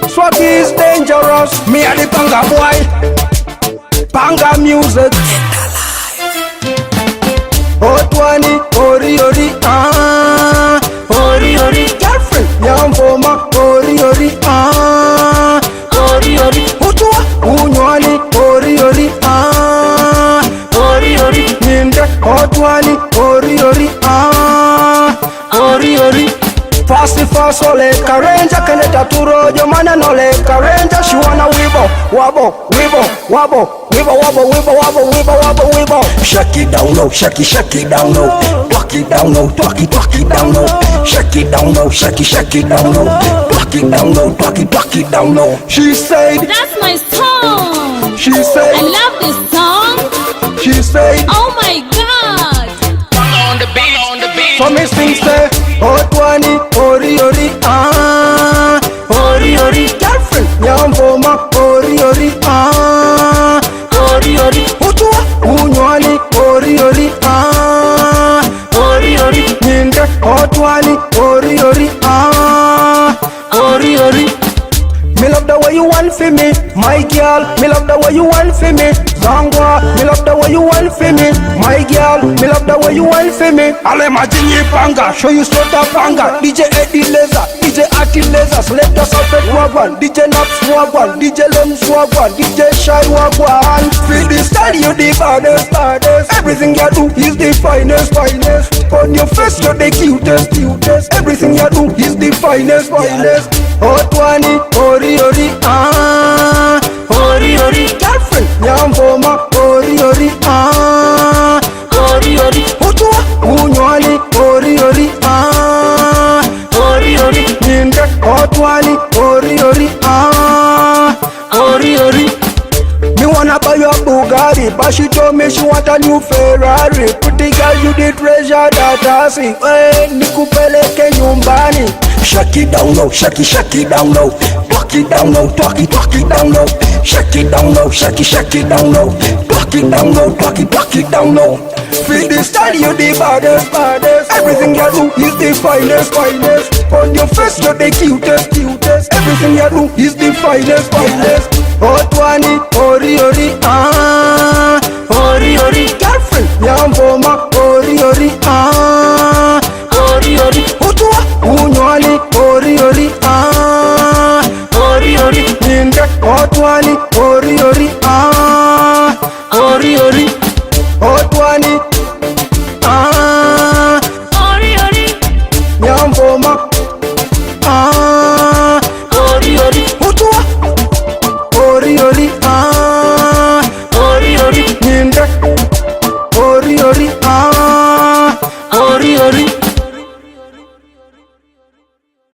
Swag is dangerous. Me a the panga boy. Panga music. Otwani, ori ori, ori ori. Girlfriend, Yamvoma, ori ori, ori ori. Utwa, unywani, ori ori, ori ori. Ninde, otwani, ori ori, ori ori. Fast so like a ranger, Keneta Turo, your man no like a ranger. She wanna wibble, wobble, wibble, wobble, wibble, wobble, wibble, wobble, wibble, wobble, wibble. Shake it down low, shake it down low. Talk it down low, talk it down low. Shake it down low, shake it down low. Talk it down low, talk it down low. She said, that's my song. She said, I love this song. She said, oh my God. On the beat, on the beat. So me sing say, Otwani, ori ori, ori ori. Girlfriend, Yamvoma, ori ori, ori ori. Utwa, unywani, ori ori, ori ori. Ninde, otwani, ori ori, ori ori. Me love the way you want for me, my girl. Me love the way you want for me, Zangwa. Me love the way you want for me, my girl. Me love the way you want for me. I'll imagine you panga, show you sort of panga. DJ Eddie Laser, DJ Ati Laser, Selector Sulfate Wagwan, DJ Naps Wagwan, DJ Lems Wagwan, DJ Shy Wagwan. Feel the style, you the baddest, baddest. Everything you do is the finest, finest. On your face, you're the cutest, cutest. Everything you do is the finest, finest. Otwani, ori ori, ori ori. Girlfriend, Yamvoma, ori ori, ori ori. Utwa, unywani, ori ori, ori ori. Ninde, otwani, ori ori, ori ori. Me wanna buy your Bugatti, but she told me she want a new Ferrari. Pretty girl, you the treasure that I see. Hey, nikupeleke nyumbani. Shake it down low, shake it down low. Talk it down low, talk it down low. Shake it down low, shake it down low. Talk it down low, talk it down low. Feel the style, you the baddest, baddest. Everything you do is the finest, finest. On your face, you're the cutest, cutest. Everything you do is the finest, finest. Otwani, ori ori, ori ori. Girlfriend, Yamvoma, ori ori, ori ori. Utwa, unywani, ori ori, ori ori. Ninde, otwani, ori ori, ori ori. Otwani, Ori ori. Yamvoma, ori ori. Utwa, ori ori, ori ori. Ninde,